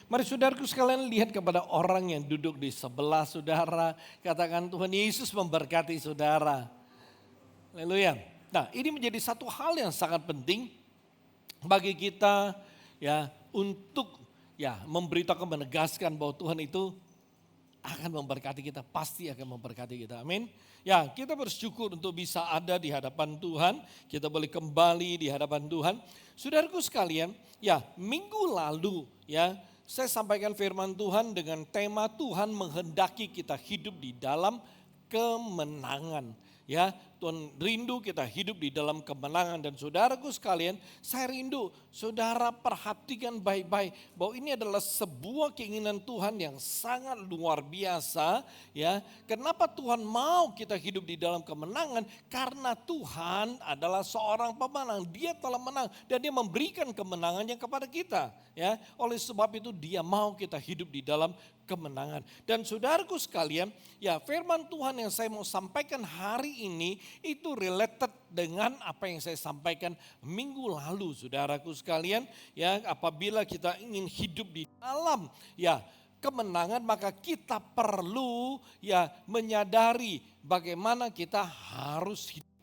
Mari saudaraku sekalian lihat kepada orang yang duduk di sebelah saudara. Katakan Tuhan Yesus memberkati saudara. Haleluya. Nah, ini menjadi satu hal yang sangat penting bagi kita ya untuk ya memberitakan menegaskan bahwa Tuhan itu akan memberkati kita, pasti akan memberkati kita. Amin. Ya, kita bersyukur untuk bisa ada di hadapan Tuhan, kita boleh kembali di hadapan Tuhan. Saudaraku sekalian, ya minggu lalu ya saya sampaikan firman Tuhan dengan tema Tuhan menghendaki kita hidup di dalam kemenangan. Ya, Tuhan rindu kita hidup di dalam kemenangan dan saudaraku sekalian, saya rindu saudara perhatikan baik-baik bahwa ini adalah sebuah keinginan Tuhan yang sangat luar biasa, ya. Kenapa Tuhan mau kita hidup di dalam kemenangan? Karena Tuhan adalah seorang pemenang, Dia telah menang dan Dia memberikan kemenangannya kepada kita, ya. Oleh sebab itu Dia mau kita hidup di dalam kemenangan. Dan saudaraku sekalian, ya firman Tuhan yang saya mau sampaikan hari ini itu related dengan apa yang saya sampaikan minggu lalu, saudaraku sekalian. Ya, apabila kita ingin hidup di dalam ya kemenangan, maka kita perlu ya menyadari bagaimana kita harus hidup.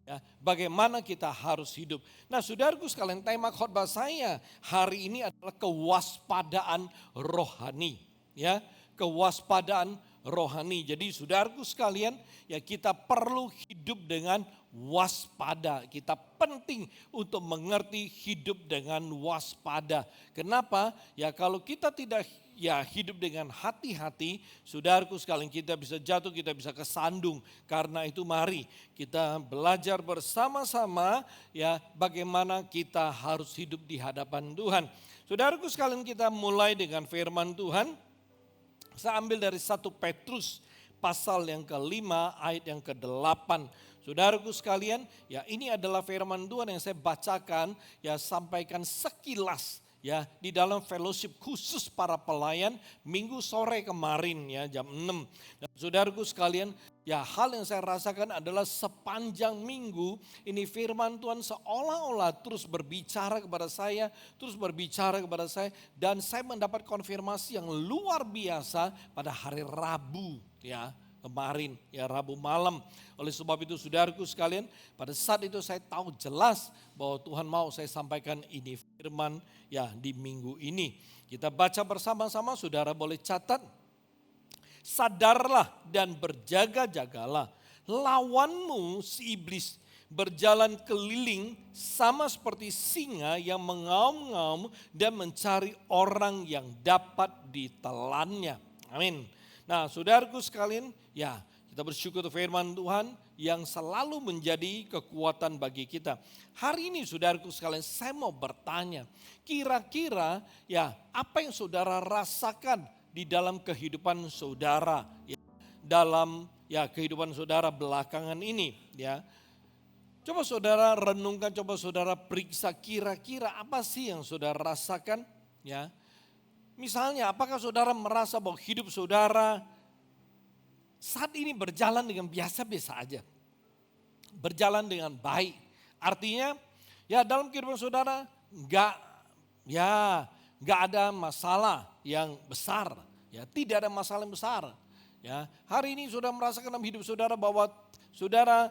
Ya, bagaimana kita harus hidup. Nah, saudaraku sekalian, tema khotbah saya hari ini adalah kewaspadaan rohani. Ya, kewaspadaan rohani. Jadi saudaraku sekalian, ya kita perlu hidup dengan waspada. Kita penting untuk mengerti hidup dengan waspada. Kenapa? Ya kalau kita tidak ya hidup dengan hati-hati, saudaraku sekalian, kita bisa jatuh, kita bisa kesandung. Karena itu mari kita belajar bersama-sama ya bagaimana kita harus hidup di hadapan Tuhan. Saudaraku sekalian, kita mulai dengan firman Tuhan. Saya ambil dari 1 Petrus pasal yang ke-5 ayat yang ke-8. Saudaraku sekalian, ya ini adalah firman Tuhan yang saya bacakan, ya sampaikan sekilas ya di dalam fellowship khusus para pelayan minggu sore kemarin ya jam 6. Dan saudaraku sekalian, ya hal yang saya rasakan adalah sepanjang minggu ini firman Tuhan seolah-olah terus berbicara kepada saya, dan saya mendapat konfirmasi yang luar biasa pada hari Rabu ya kemarin ya Rabu malam. Oleh sebab itu saudaraku sekalian, pada saat itu saya tahu jelas bahwa Tuhan mau saya sampaikan ini firman ya di minggu ini. Kita baca bersama-sama, saudara boleh catat. Sadarlah dan berjaga-jagalah, lawanmu si iblis berjalan keliling sama seperti singa yang mengaum-ngaum dan mencari orang yang dapat ditelannya. Amin. Nah saudaraku sekalian, ya kita bersyukur firman Tuhan yang selalu menjadi kekuatan bagi kita. Hari ini saudaraku sekalian, saya mau bertanya, kira-kira ya apa yang saudara rasakan di dalam kehidupan saudara, ya, dalam ya kehidupan saudara belakangan ini, ya. Coba saudara renungkan, coba saudara periksa kira-kira apa sih yang saudara rasakan, ya. Misalnya, apakah saudara merasa bahwa hidup saudara saat ini berjalan dengan biasa-biasa aja, berjalan dengan baik? Artinya, ya dalam kehidupan saudara nggak ada masalah yang besar, ya tidak ada masalah yang besar. Ya, hari ini saudara merasakan dalam hidup saudara bahwa saudara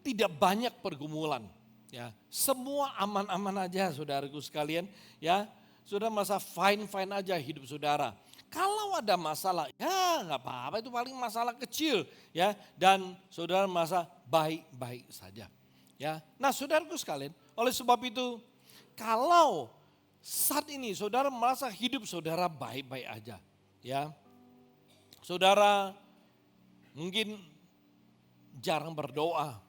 tidak banyak pergumulan, ya semua aman-aman aja, saudaraku sekalian, ya saudara merasa fine-fine aja hidup saudara. Kalau ada masalah, ya nggak apa-apa, itu paling masalah kecil, ya dan saudara merasa baik-baik saja. Ya, nah saudaraku sekalian, oleh sebab itu kalau saat ini saudara merasa hidup saudara baik-baik aja, ya. Saudara mungkin jarang berdoa.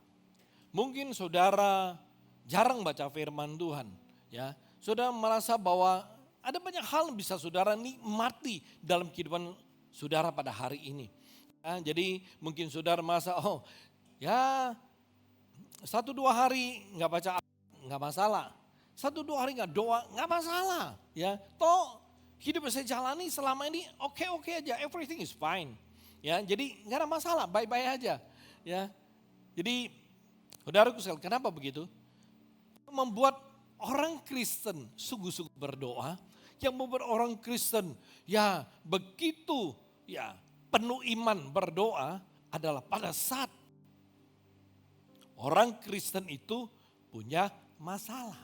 Mungkin saudara jarang baca firman Tuhan, ya. Saudara merasa bahwa ada banyak hal yang bisa saudara nikmati dalam kehidupan saudara pada hari ini. Ya, jadi mungkin saudara merasa, oh ya 1-2 hari nggak baca nggak masalah. 1-2 hari nggak doa, nggak masalah. Ya, toh hidup yang saya jalani selama ini oke-oke aja, everything is fine. Ya, jadi nggak ada masalah, baik-baik aja. Ya, jadi saudaraku sekalian, kenapa begitu? Membuat orang Kristen sungguh-sungguh berdoa, yang membuat orang Kristen ya begitu ya penuh iman berdoa adalah pada saat orang Kristen itu punya masalah.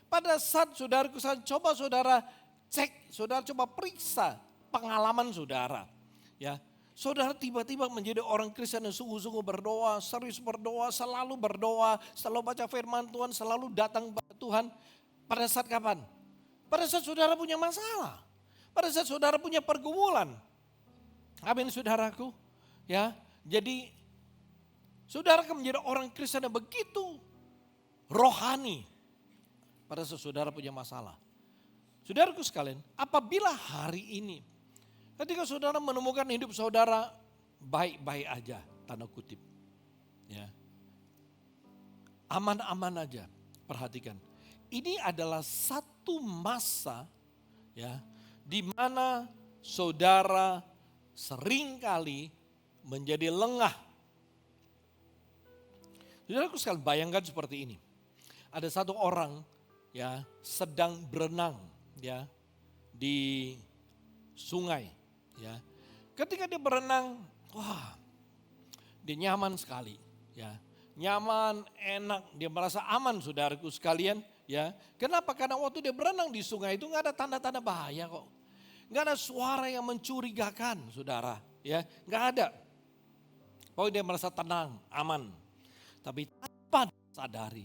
Pada saat saudaraku, coba saudara cek, saudara coba periksa pengalaman saudara. Ya, saudara tiba-tiba menjadi orang Kristen yang sungguh-sungguh berdoa, serius berdoa, selalu baca firman Tuhan, selalu datang kepada Tuhan. Pada saat kapan? Pada saat saudara punya masalah. Pada saat saudara punya pergumulan. Amin saudaraku. Ya, jadi saudara akan menjadi orang Kristen yang begitu rohani pada saat saudara punya masalah. Saudaraku sekalian, apabila hari ini ketika saudara menemukan hidup saudara baik-baik aja, tanda kutip. Ya. Aman-aman aja, perhatikan. Ini adalah satu masa ya di mana saudara seringkali menjadi lengah. Saudaraku sekalian, bayangkan seperti ini. Ada satu orang ya sedang berenang ya di sungai ya. Ketika dia berenang, wah, dia nyaman sekali ya. Nyaman, enak, dia merasa aman saudaraku sekalian ya. Kenapa? Karena waktu dia berenang di sungai itu nggak ada tanda-tanda bahaya kok. Nggak ada suara yang mencurigakan saudara ya. Nggak ada. Pokoknya dia merasa tenang, aman. Tapi tanpa sadari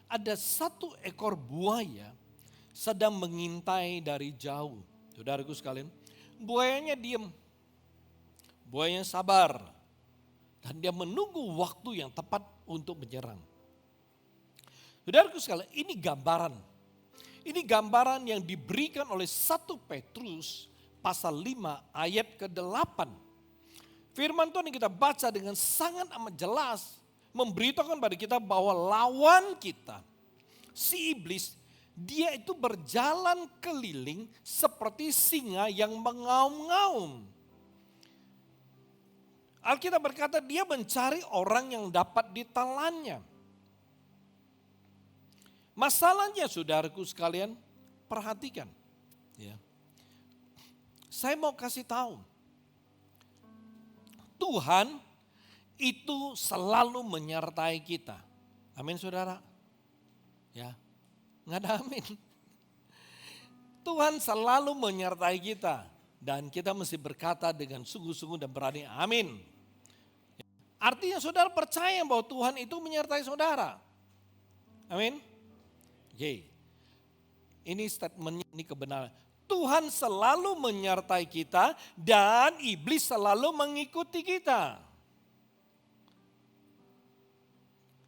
ada satu ekor buaya sedang mengintai dari jauh. Saudaraku sekalian, buayanya diam. Buayanya sabar. Dan dia menunggu waktu yang tepat untuk menyerang. Saudaraku sekalian, ini gambaran. Ini gambaran yang diberikan oleh 1 Petrus pasal 5 ayat ke-8. Firman Tuhan yang kita baca dengan sangat amat jelas memberitakan pada kita bahwa lawan kita, si iblis, dia itu berjalan keliling seperti singa yang mengaum-ngaum. Alkitab berkata dia mencari orang yang dapat ditelannya. Masalahnya saudaraku sekalian, perhatikan. Ya. Saya mau kasih tahu. Tuhan itu selalu menyertai kita. Amin saudara. Ya, nggak ada amin. Tuhan selalu menyertai kita. Dan kita mesti berkata dengan sungguh-sungguh dan berani amin. Artinya saudara percaya bahwa Tuhan itu menyertai saudara. Amin. Oke. Ini statementnya, ini kebenaran. Tuhan selalu menyertai kita dan iblis selalu mengikuti kita.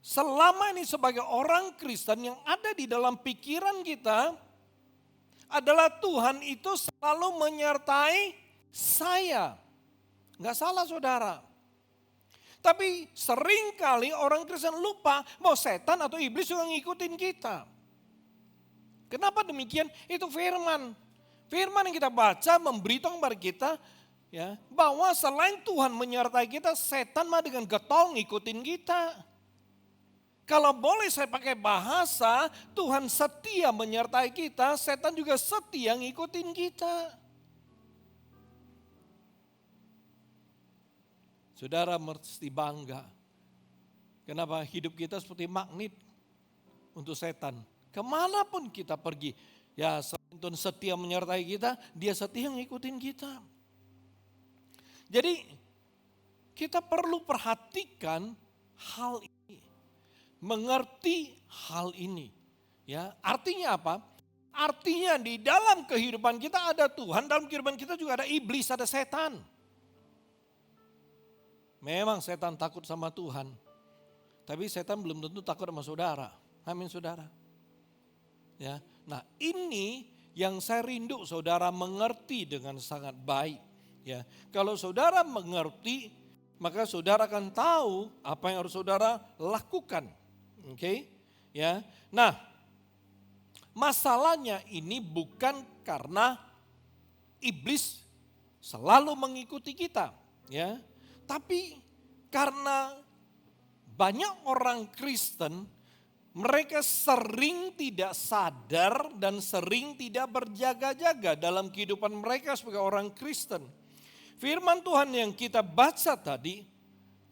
Selama ini sebagai orang Kristen yang ada di dalam pikiran kita adalah Tuhan itu selalu menyertai saya. Enggak salah saudara. Tapi seringkali orang Kristen lupa bahwa setan atau iblis juga ngikutin kita. Kenapa demikian? Itu firman. Firman yang kita baca memberitahu kepada kita ya, bahwa selain Tuhan menyertai kita, setan mah dengan getol ngikutin kita. Kalau boleh saya pakai bahasa, Tuhan setia menyertai kita, setan juga setia ngikutin kita. Saudara mesti bangga. Kenapa hidup kita seperti magnet untuk setan. Kemanapun kita pergi, ya Tuhan setia menyertai kita, dia setia ngikutin kita. Jadi kita perlu perhatikan hal ini. Mengerti hal ini. Ya, artinya apa? Artinya di dalam kehidupan kita ada Tuhan, dalam kehidupan kita juga ada iblis, ada setan. Memang setan takut sama Tuhan. Tapi setan belum tentu takut sama saudara. Amin saudara. Ya. Nah, ini yang saya rindu saudara mengerti dengan sangat baik. Ya. Kalau saudara mengerti, maka saudara akan tahu apa yang harus saudara lakukan. Oke? Ya. Nah, masalahnya ini bukan karena iblis selalu mengikuti kita, ya. Tapi karena banyak orang Kristen Mereka sering tidak sadar dan sering tidak berjaga-jaga dalam kehidupan mereka sebagai orang Kristen. Firman Tuhan yang kita baca tadi,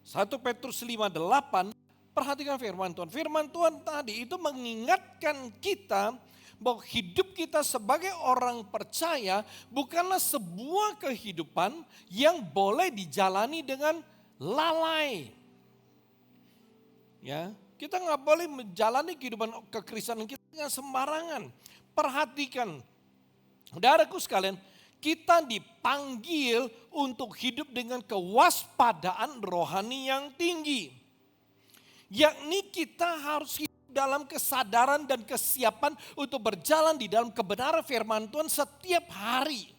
1 Petrus 5:8, perhatikan firman Tuhan. Firman Tuhan tadi itu mengingatkan kita bahwa hidup kita sebagai orang percaya bukanlah sebuah kehidupan yang boleh dijalani dengan lalai. Ya, kita nggak boleh menjalani kehidupan kekristenan kita dengan sembarangan. Perhatikan, saudaraku sekalian, kita dipanggil untuk hidup dengan kewaspadaan rohani yang tinggi. Yakni kita harus hidup dalam kesadaran dan kesiapan untuk berjalan di dalam kebenaran firman Tuhan setiap hari.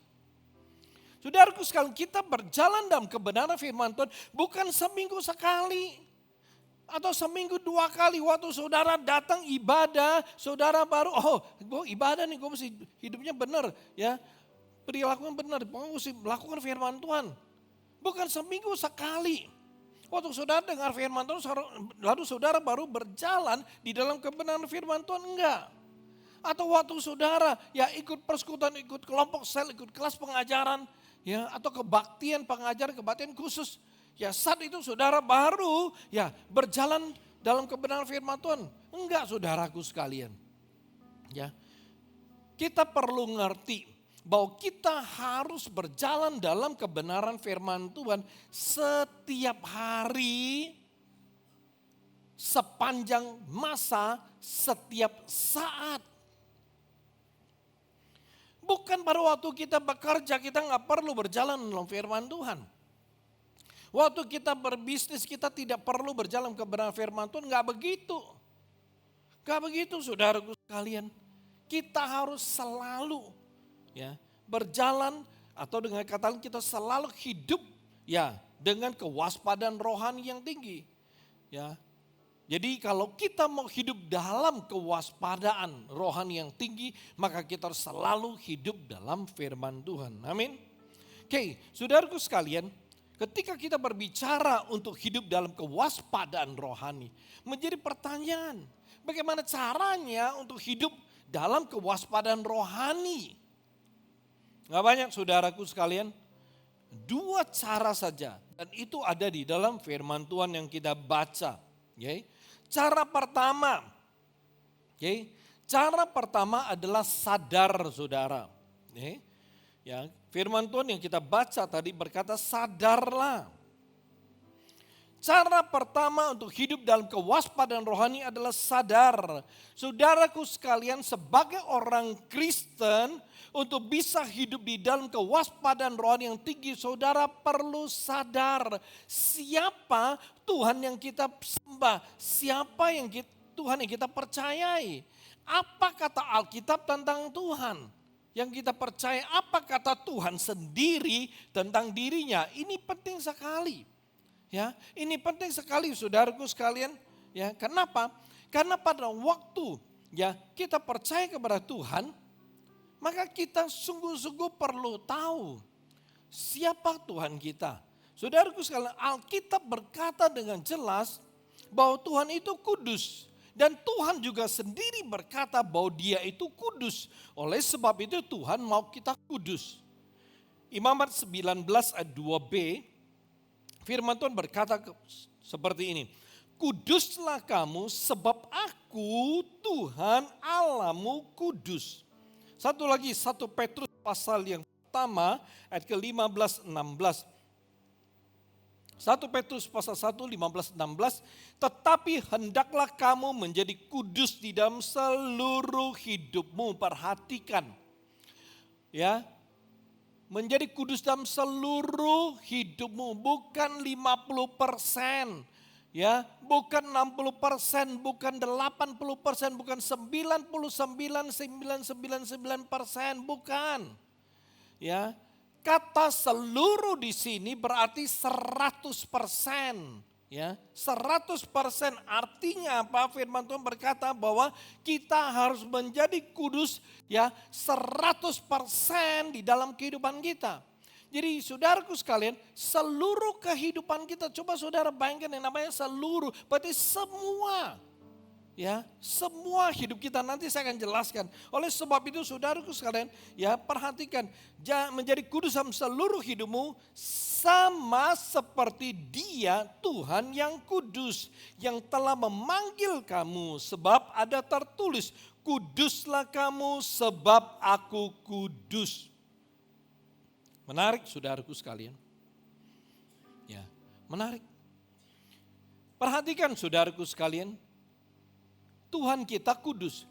Saudaraku sekalian, kita berjalan dalam kebenaran firman Tuhan bukan seminggu sekali. Atau seminggu 2 kali waktu saudara datang ibadah, saudara baru, gue ibadah nih, gue mesti hidupnya benar, ya, perilakunya benar, gue mesti melakukan firman Tuhan. Bukan seminggu sekali. Waktu saudara dengar firman Tuhan, lalu saudara baru berjalan di dalam kebenaran firman Tuhan, enggak. Atau waktu saudara ya ikut persekutuan, ikut kelompok sel, ikut kelas pengajaran, ya, atau kebaktian pengajaran, kebaktian khusus. Ya saat itu saudara baru ya berjalan dalam kebenaran firman Tuhan. Enggak, saudaraku sekalian. Ya, kita perlu ngerti bahwa kita harus berjalan dalam kebenaran firman Tuhan setiap hari, sepanjang masa, setiap saat. Bukan pada waktu kita bekerja kita nggak perlu berjalan dalam firman Tuhan. Waktu kita berbisnis kita tidak perlu berjalan kebenaran firman Tuhan, enggak begitu. Enggak begitu saudaraku sekalian. Kita harus selalu ya berjalan atau dengan kata lain kita selalu hidup ya dengan kewaspadaan rohani yang tinggi. Ya. Jadi kalau kita mau hidup dalam kewaspadaan rohani yang tinggi, maka kita harus selalu hidup dalam firman Tuhan. Amin. Oke, saudaraku sekalian, ketika kita berbicara untuk hidup dalam kewaspadaan rohani, menjadi pertanyaan, bagaimana caranya untuk hidup dalam kewaspadaan rohani? Gak banyak saudaraku sekalian, 2 cara saja, dan itu ada di dalam firman Tuhan yang kita baca. Okay? Cara pertama adalah sadar saudara. Okay? Ya, firman Tuhan yang kita baca tadi berkata sadarlah. Cara pertama untuk hidup dalam kewaspadaan rohani adalah sadar. Saudaraku sekalian, sebagai orang Kristen untuk bisa hidup di dalam kewaspadaan rohani yang tinggi, saudara perlu sadar siapa Tuhan yang kita sembah, siapa yang Tuhan yang kita percayai. Apa kata Alkitab tentang Tuhan? Yang kita percaya, apa kata Tuhan sendiri tentang dirinya. Ini penting sekali. Ya, ini penting sekali saudaraku sekalian. Ya, kenapa? Karena pada waktu ya kita percaya kepada Tuhan, maka kita sungguh-sungguh perlu tahu siapa Tuhan kita. Saudaraku sekalian, Alkitab berkata dengan jelas bahwa Tuhan itu kudus. Dan Tuhan juga sendiri berkata bahwa dia itu kudus. Oleh sebab itu Tuhan mau kita kudus. Imamat 19 ayat 2b, firman Tuhan berkata seperti ini. Kuduslah kamu sebab aku Tuhan Allahmu kudus. Satu lagi, 1 Petrus pasal yang pertama ayat ke-15-16. 1 Petrus pasal 1, 15-16, tetapi hendaklah kamu menjadi kudus di dalam seluruh hidupmu. Perhatikan, ya, menjadi kudus dalam seluruh hidupmu, bukan 50%, ya, bukan 60%, bukan 80%, bukan 99,999%, bukan, ya. Kata seluruh di sini berarti 100%. Ya, 100% artinya apa? Firman Tuhan berkata bahwa kita harus menjadi kudus ya 100% di dalam kehidupan kita. Jadi saudaraku sekalian, seluruh kehidupan kita, coba saudara bayangkan yang namanya seluruh, berarti semua. Ya, semua hidup kita nanti saya akan jelaskan. Oleh sebab itu saudaraku sekalian, ya perhatikan, menjadi kudus dalam seluruh hidupmu sama seperti Dia Tuhan yang kudus yang telah memanggil kamu, sebab ada tertulis, kuduslah kamu sebab aku kudus. Menarik saudaraku sekalian. Ya, menarik. Perhatikan saudaraku sekalian, Tuhan kita kudus.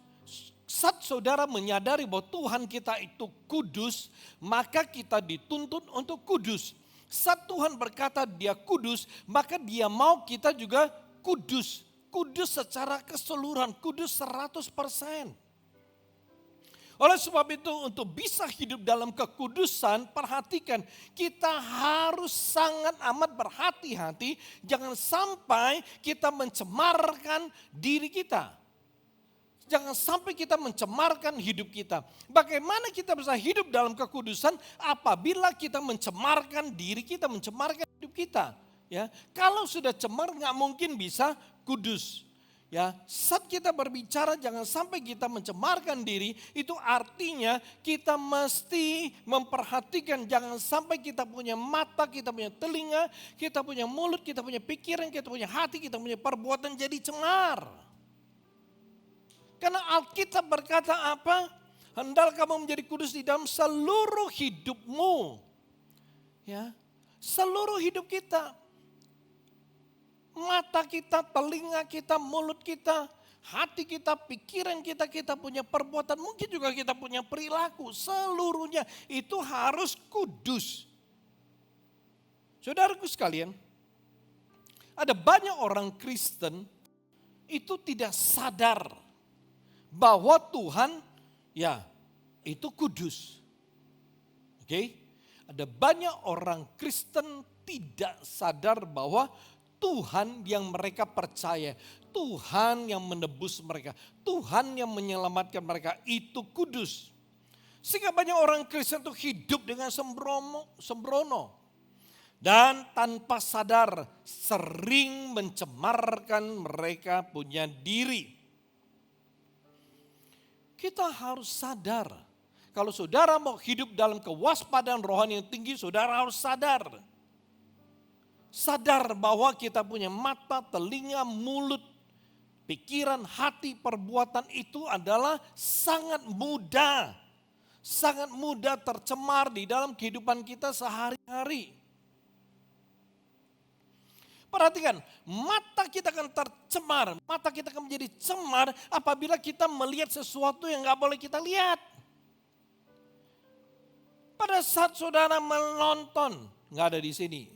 Saat saudara menyadari bahwa Tuhan kita itu kudus, maka kita dituntut untuk kudus. Saat Tuhan berkata Dia kudus, maka Dia mau kita juga kudus. Kudus secara keseluruhan, kudus 100%. Oleh sebab itu untuk bisa hidup dalam kekudusan, perhatikan kita harus sangat amat berhati-hati. Jangan sampai kita mencemarkan diri kita. Jangan sampai kita mencemarkan hidup kita. Bagaimana kita bisa hidup dalam kekudusan apabila kita mencemarkan diri kita, mencemarkan hidup kita. Ya, kalau sudah cemar nggak mungkin bisa kudus. Ya, saat kita berbicara jangan sampai kita mencemarkan diri, itu artinya kita mesti memperhatikan jangan sampai kita punya mata, kita punya telinga, kita punya mulut, kita punya pikiran, kita punya hati, kita punya perbuatan jadi cemar. Karena Alkitab berkata apa? Hendaklah kamu menjadi kudus di dalam seluruh hidupmu. Ya, seluruh hidup kita. Mata kita, telinga kita, mulut kita, hati kita, pikiran kita, kita punya perbuatan, mungkin juga kita punya perilaku. Seluruhnya itu harus kudus. Saudaraku sekalian, ada banyak orang Kristen itu tidak sadar bahwa Tuhan ya itu kudus. Oke? Ada banyak orang Kristen tidak sadar bahwa Tuhan yang mereka percaya, Tuhan yang menebus mereka, Tuhan yang menyelamatkan mereka itu kudus. Sehingga banyak orang Kristen itu hidup dengan sembrono. Dan tanpa sadar sering mencemarkan mereka punya diri. Kita harus sadar, kalau saudara mau hidup dalam kewaspadaan rohani yang tinggi, saudara harus sadar. Sadar bahwa kita punya mata, telinga, mulut, pikiran, hati, perbuatan itu adalah sangat mudah. Sangat mudah tercemar di dalam kehidupan kita sehari-hari. Perhatikan, mata kita akan tercemar, mata kita akan menjadi cemar apabila kita melihat sesuatu yang gak boleh kita lihat. Pada saat saudara menonton, gak ada di sini,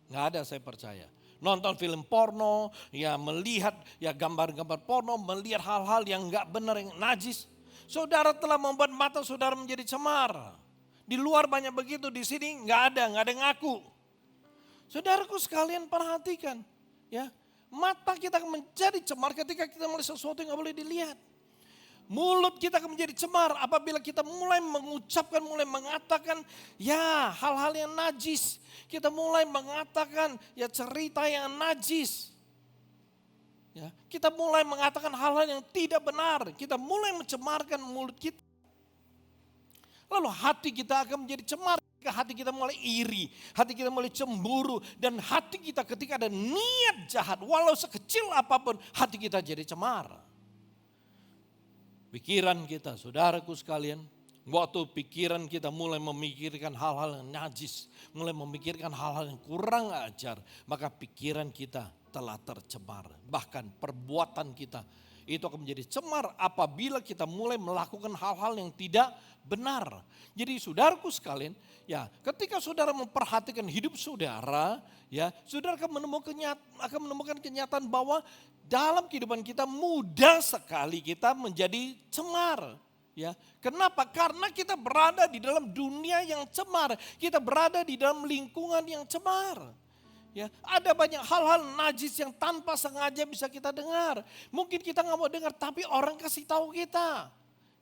gak ada saya percaya. Nonton film porno, ya melihat ya gambar-gambar porno, melihat hal-hal yang gak benar, yang najis. Saudara telah membuat mata saudara menjadi cemar. Di luar banyak begitu, di sini gak ada yang ngaku. Saudaraku sekalian perhatikan, ya mata kita akan menjadi cemar ketika kita melihat sesuatu yang gak boleh dilihat. Mulut kita akan menjadi cemar apabila kita mulai mengucapkan, mulai mengatakan ya hal-hal yang najis. Kita mulai mengatakan ya cerita yang najis. Ya, kita mulai mengatakan hal-hal yang tidak benar. Kita mulai mencemarkan mulut kita. Lalu hati kita akan menjadi cemar. Hati kita mulai iri, hati kita mulai cemburu, dan hati kita ketika ada niat jahat, walau sekecil apapun, hati kita jadi cemar. Pikiran kita, saudaraku sekalian, waktu pikiran kita mulai memikirkan hal-hal yang najis, mulai memikirkan hal-hal yang kurang ajar, maka pikiran kita telah tercemar. Bahkan perbuatan kita itu akan menjadi cemar apabila kita mulai melakukan hal-hal yang tidak benar. Jadi saudaraku sekalian, ya ketika saudara memperhatikan hidup saudara, ya saudara akan menemukan kenyataan bahwa dalam kehidupan kita mudah sekali kita menjadi cemar. Ya, kenapa? Karena kita berada di dalam dunia yang cemar, kita berada di dalam lingkungan yang cemar. Ya, ada banyak hal-hal najis yang tanpa sengaja bisa kita dengar. Mungkin kita nggak mau dengar, tapi orang kasih tahu kita.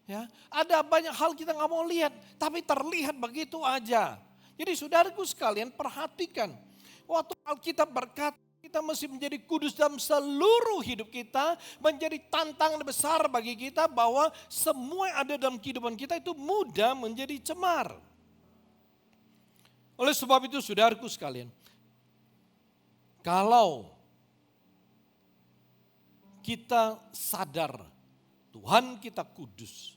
Ya, ada banyak hal kita nggak mau lihat, tapi terlihat begitu aja. Jadi saudaraku sekalian perhatikan, waktu Alkitab berkata Kita mesti menjadi kudus dalam seluruh hidup kita, menjadi tantangan besar bagi kita bahwa semua yang ada dalam kehidupan kita itu mudah menjadi cemar. Oleh sebab itu saudaraku sekalian, kalau kita sadar Tuhan kita kudus,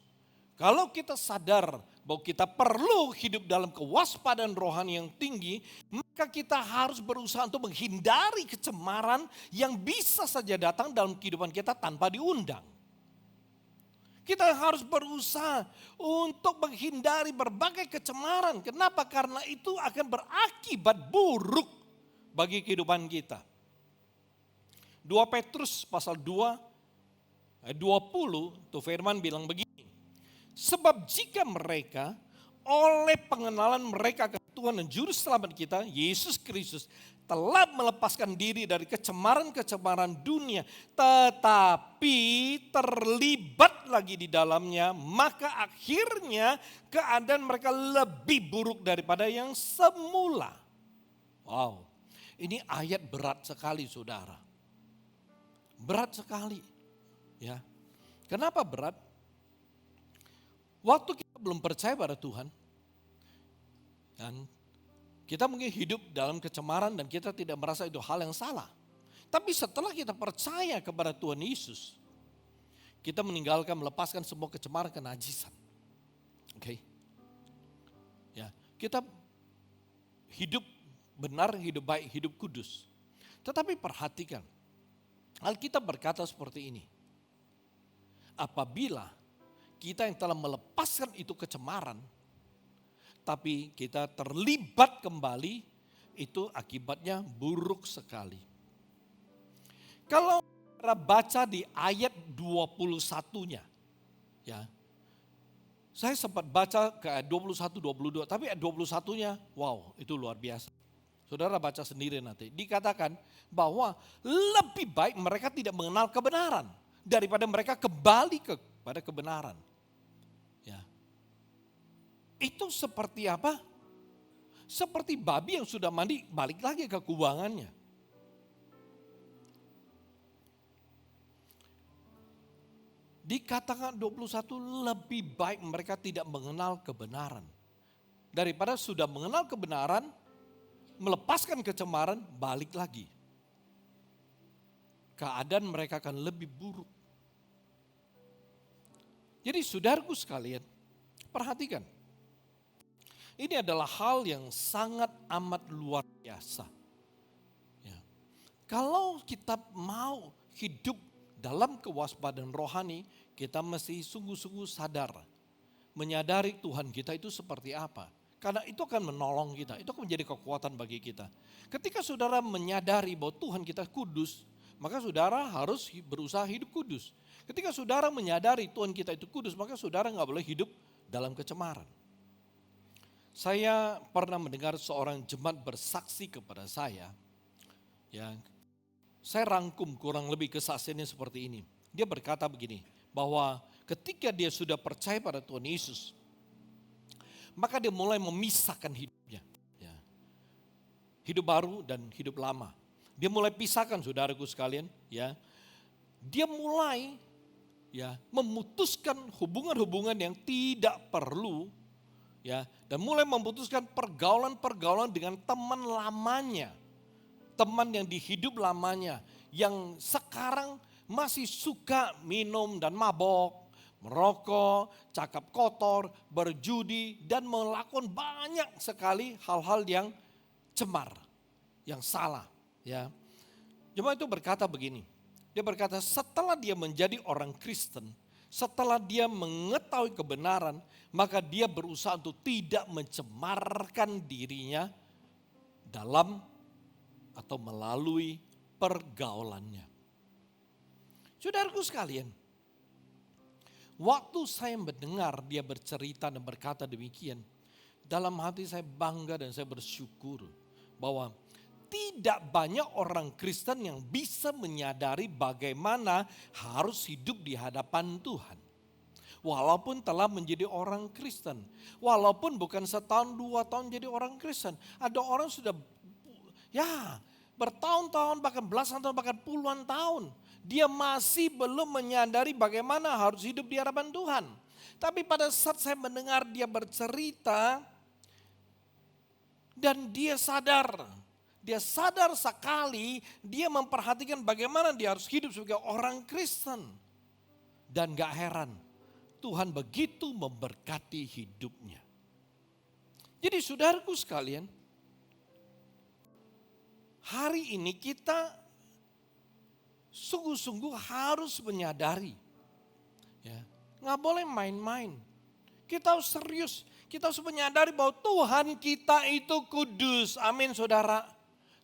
kalau kita sadar bahwa kita perlu hidup dalam kewaspadaan rohani yang tinggi, maka kita harus berusaha untuk menghindari kecemaran yang bisa saja datang dalam kehidupan kita tanpa diundang. Kita harus berusaha untuk menghindari berbagai kecemaran. Kenapa? Karena itu akan berakibat buruk bagi kehidupan kita. 2 Petrus pasal 2 ayat 20, tuh firman bilang begini. Sebab jika mereka oleh pengenalan mereka akan Tuhan dan Juru Selamat kita, Yesus Kristus, telah melepaskan diri dari kecemaran-kecemaran dunia, tetapi terlibat lagi di dalamnya, maka akhirnya keadaan mereka lebih buruk daripada yang semula. Wow, ini ayat berat sekali saudara. Berat sekali. Ya. Kenapa berat? Waktu kita belum percaya pada Tuhan, dan kita mungkin hidup dalam kecemaran dan kita tidak merasa itu hal yang salah. Tapi setelah kita percaya kepada Tuhan Yesus, kita meninggalkan, melepaskan semua kecemaran, kenajisan. Oke. Ya, kita hidup benar, hidup baik, hidup kudus. Tetapi perhatikan, Alkitab berkata seperti ini. Apabila kita yang telah melepaskan itu kecemaran, tapi kita terlibat kembali, itu akibatnya buruk sekali. Kalau kita baca di ayat 21-nya, ya, saya sempat baca ke ayat 21, 22, tapi ayat 21-nya, wow, itu luar biasa. Saudara baca sendiri nanti, dikatakan bahwa lebih baik mereka tidak mengenal kebenaran, daripada mereka kembali kepada kebenaran. Ya. Itu seperti apa? Seperti babi yang sudah mandi balik lagi ke kubangannya. Dikatakan 21 lebih baik mereka tidak mengenal kebenaran. Daripada sudah mengenal kebenaran, melepaskan kecemaran, balik lagi. Keadaan mereka akan lebih buruk. Jadi saudaraku sekalian, perhatikan. Ini adalah hal yang sangat amat luar biasa. Ya. Kalau kita mau hidup dalam kewaspadaan rohani, kita mesti sungguh-sungguh sadar. Menyadari Tuhan kita itu seperti apa. Karena itu akan menolong kita, itu akan menjadi kekuatan bagi kita. Ketika saudara menyadari bahwa Tuhan kita kudus, maka saudara harus berusaha hidup kudus. Ketika saudara menyadari Tuhan kita itu kudus, maka saudara gak boleh hidup dalam kecemaran. Saya pernah mendengar seorang jemaat bersaksi kepada saya. Ya, saya rangkum kurang lebih kesaksiannya seperti ini. Dia berkata begini, bahwa ketika dia sudah percaya pada Tuhan Yesus, maka dia mulai memisahkan hidupnya. Ya. Hidup baru dan hidup lama. Dia mulai pisahkan saudaraku sekalian. Ya. Dia mulai memutuskan hubungan-hubungan yang tidak perlu. Ya, dan mulai memutuskan pergaulan-pergaulan dengan teman lamanya. Teman yang di hidup lamanya. Yang sekarang masih suka minum dan mabok, merokok, cakap kotor, berjudi, dan melakukan banyak sekali hal-hal yang cemar, yang salah. Ya. Jemaat itu berkata begini, dia berkata setelah dia menjadi orang Kristen, setelah dia mengetahui kebenaran, maka dia berusaha untuk tidak mencemarkan dirinya dalam atau melalui pergaulannya. Saudaraku sekalian, waktu saya mendengar dia bercerita dan berkata demikian, dalam hati saya bangga dan saya bersyukur bahwa tidak banyak orang Kristen yang bisa menyadari bagaimana harus hidup di hadapan Tuhan. Walaupun telah menjadi orang Kristen, walaupun bukan setahun 2 tahun jadi orang Kristen, ada orang sudah bertahun-tahun, bahkan belasan tahun, bahkan puluhan tahun. Dia masih belum menyadari bagaimana harus hidup di hadapan Tuhan. Tapi pada saat saya mendengar dia bercerita, dan dia sadar sekali, dia memperhatikan bagaimana dia harus hidup sebagai orang Kristen. Dan gak heran, Tuhan begitu memberkati hidupnya. Jadi saudaraku sekalian, hari ini kita sungguh-sungguh harus menyadari, ya, nggak boleh main-main. Kita harus serius, kita harus menyadari bahwa Tuhan kita itu kudus. Amin saudara.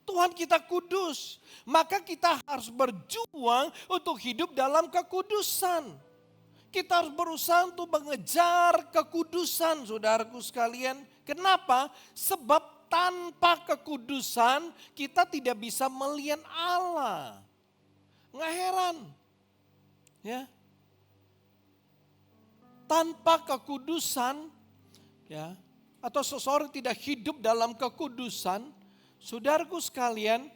Tuhan kita kudus, maka kita harus berjuang untuk hidup dalam kekudusan. Kita harus berusaha untuk mengejar kekudusan saudaraku sekalian. Kenapa? Sebab tanpa kekudusan kita tidak bisa melihat Allah. Nggak heran. Ya. Tanpa kekudusan, ya, atau seseorang tidak hidup dalam kekudusan, saudaraku sekalian,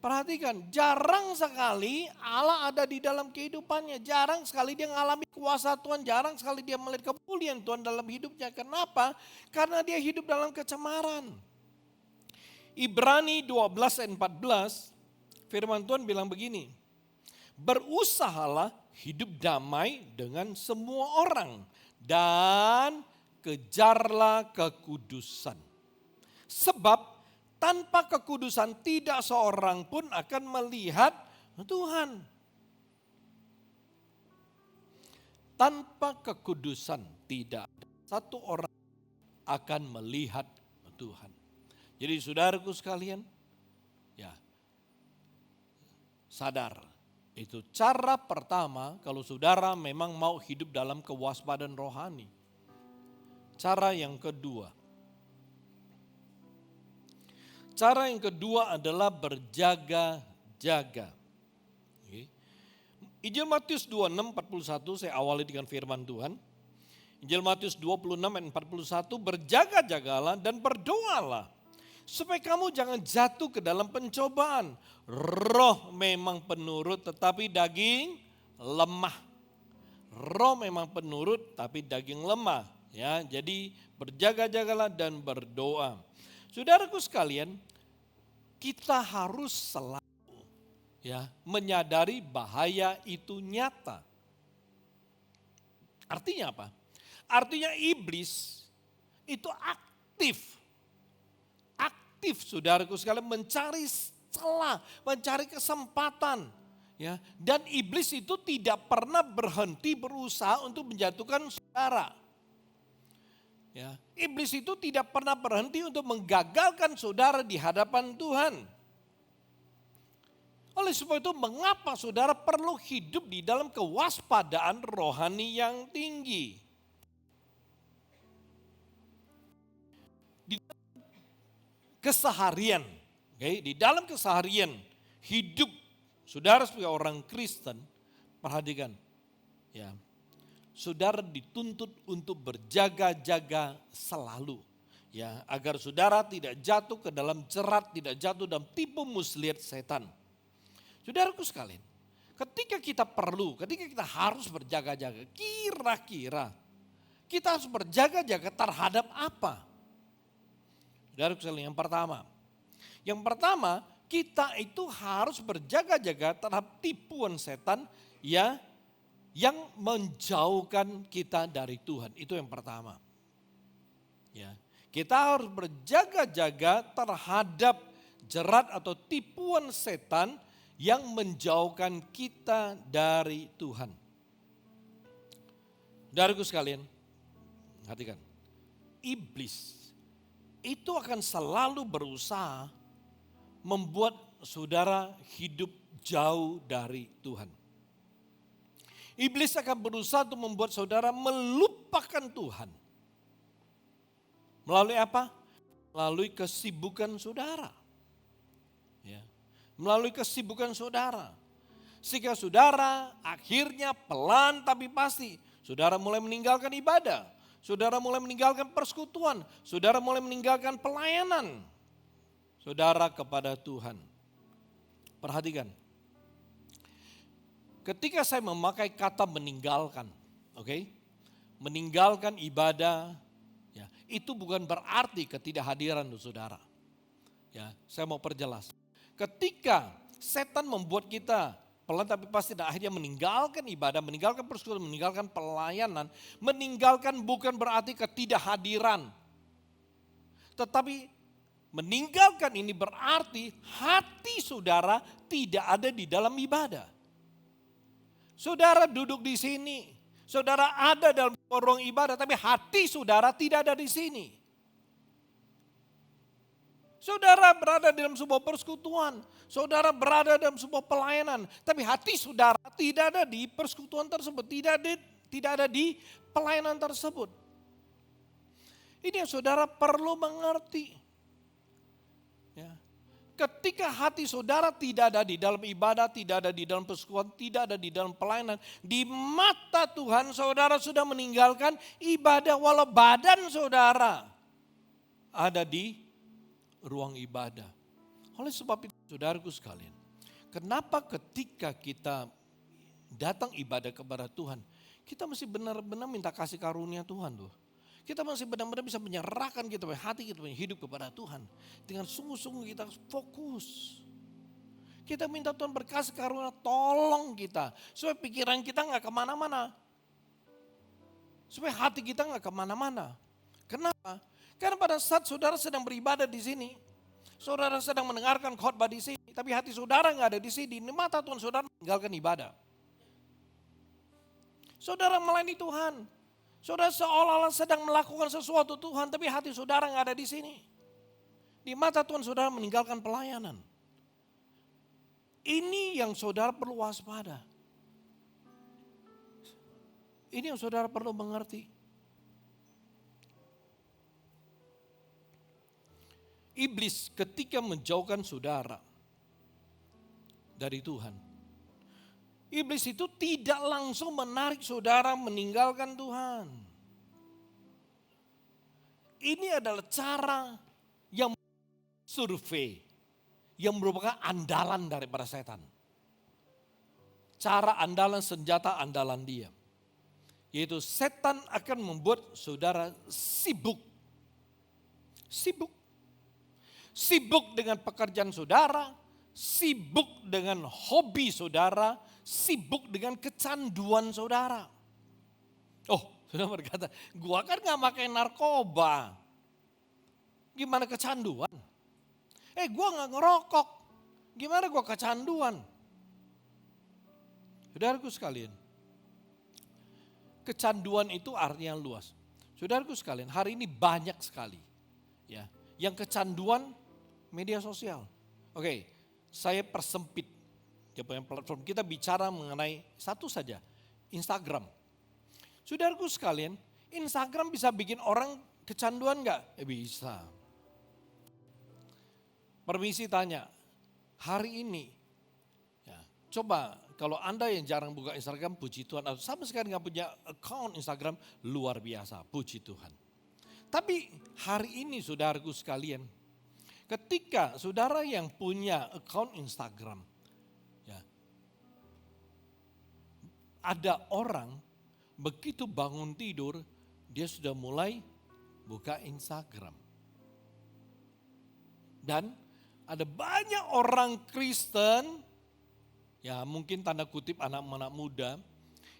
perhatikan, jarang sekali Allah ada di dalam kehidupannya. Jarang sekali dia mengalami kuasa Tuhan, jarang sekali dia melihat kemuliaan Tuhan dalam hidupnya. Kenapa? Karena dia hidup dalam kecemaran. Ibrani 12 ayat 14, firman Tuhan bilang begini, berusahalah hidup damai dengan semua orang dan kejarlah kekudusan. Sebab tanpa kekudusan tidak seorang pun akan melihat Tuhan. Tanpa kekudusan tidak satu orang akan melihat Tuhan. Jadi saudaraku sekalian, ya, sadar. Itu cara pertama kalau saudara memang mau hidup dalam kewaspadaan rohani. Cara yang kedua. Cara yang kedua adalah berjaga-jaga. Injil Matius 26:41 saya awali dengan firman Tuhan. Injil Matius 26 ayat 41, berjaga-jagalah dan berdoalah supaya kamu jangan jatuh ke dalam pencobaan. Roh memang penurut tetapi daging lemah. Roh memang penurut tapi daging lemah. Ya, jadi berjaga-jagalah dan berdoa. Saudaraku sekalian, kita harus selalu, ya, menyadari bahaya itu nyata. Artinya apa? Artinya iblis itu aktif saudaraku sekalian mencari celah, mencari kesempatan, ya. Dan iblis itu tidak pernah berhenti berusaha untuk menjatuhkan saudara. Ya, iblis itu tidak pernah berhenti untuk menggagalkan saudara di hadapan Tuhan. Oleh sebab itu mengapa saudara perlu hidup di dalam kewaspadaan rohani yang tinggi. Di keseharian, di dalam keseharian hidup saudara sebagai orang Kristen, perhatikan, ya, saudara dituntut untuk berjaga-jaga selalu, ya, agar saudara tidak jatuh ke dalam jerat, tidak jatuh dalam tipu muslihat setan. Saudaraku sekalian, ketika kita harus berjaga-jaga, kira-kira kita harus berjaga-jaga terhadap apa? Saudaraku sekalian, yang pertama kita itu harus berjaga-jaga terhadap tipuan setan, ya, yang menjauhkan kita dari Tuhan. Itu yang pertama. Ya, kita harus berjaga-jaga terhadap jerat atau tipuan setan yang menjauhkan kita dari Tuhan. Saudaraku sekalian, perhatikan. Iblis itu akan selalu berusaha membuat saudara hidup jauh dari Tuhan. Iblis akan berusaha untuk membuat saudara melupakan Tuhan. Melalui apa? Melalui kesibukan saudara. Ya. Melalui kesibukan saudara. Sehingga saudara akhirnya pelan tapi pasti, saudara mulai meninggalkan ibadah. Saudara mulai meninggalkan persekutuan. Saudara mulai meninggalkan pelayanan saudara kepada Tuhan. perhatikan. Ketika saya memakai kata meninggalkan, oke? Meninggalkan ibadah, ya, itu bukan berarti ketidakhadiran saudara. Ya, saya mau perjelas. Ketika setan membuat kita pelan tapi pasti dan akhirnya meninggalkan ibadah, meninggalkan persekutuan, meninggalkan pelayanan, meninggalkan bukan berarti ketidakhadiran. Tetapi meninggalkan ini berarti hati saudara tidak ada di dalam ibadah. Saudara duduk di sini, saudara ada dalam ruang ibadah, tapi hati saudara tidak ada di sini. Saudara berada dalam sebuah persekutuan, saudara berada dalam sebuah pelayanan, tapi hati saudara tidak ada di persekutuan tersebut, tidak ada di pelayanan tersebut. Ini yang saudara perlu mengerti. Ya. Ketika hati saudara tidak ada di dalam ibadah, tidak ada di dalam persekutuan, tidak ada di dalam pelayanan, di mata Tuhan saudara sudah meninggalkan ibadah walau badan saudara ada di ruang ibadah. Oleh sebab itu saudaraku sekalian, kenapa ketika kita datang ibadah kepada Tuhan, kita mesti benar-benar minta kasih karunia Tuhan tuh. Kita masih benar-benar bisa menyerahkan kita punya hati, kita punya hidup kepada Tuhan. Dengan sungguh-sungguh kita fokus. Kita minta Tuhan berkasih karunia, tolong kita. Supaya pikiran kita gak kemana-mana. Supaya hati kita gak kemana-mana. Kenapa? Karena pada saat saudara sedang beribadah di sini, saudara sedang mendengarkan khotbah di sini, tapi hati saudara gak ada di sini, di mata Tuhan saudara meninggalkan ibadah. Saudara melayani Tuhan. Saudara seolah-olah sedang melakukan sesuatu Tuhan, tapi hati saudara nggak ada di sini. Di mata Tuhan saudara meninggalkan pelayanan. Ini yang saudara perlu waspada. Ini yang saudara perlu mengerti. Iblis ketika menjauhkan saudara dari Tuhan, iblis itu tidak langsung menarik saudara meninggalkan Tuhan. Ini adalah cara yang survei, yang merupakan andalan daripada setan. Cara andalan, senjata andalan dia. Yaitu setan akan membuat saudara sibuk. Sibuk. Sibuk dengan pekerjaan saudara, sibuk dengan hobi saudara, sibuk dengan kecanduan saudara. Oh, saudara berkata, gua kan gak pakai narkoba. Gimana kecanduan? Gua gak ngerokok. Gimana gua kecanduan? Saudaraku sekalian, kecanduan itu artinya luas. Saudaraku sekalian, hari ini banyak sekali ya yang kecanduan media sosial. Oke, saya persempit. Platform kita bicara mengenai satu saja, Instagram. Saudaraku sekalian, Instagram bisa bikin orang kecanduan gak? Bisa. Permisi tanya, hari ini, ya, coba kalau Anda yang jarang buka Instagram, puji Tuhan. Atau sama sekali gak punya account Instagram, luar biasa, puji Tuhan. Tapi hari ini saudaraku sekalian, ketika saudara yang punya account Instagram, ada orang begitu bangun tidur, dia sudah mulai buka Instagram. Dan ada banyak orang Kristen, ya mungkin tanda kutip anak-anak muda,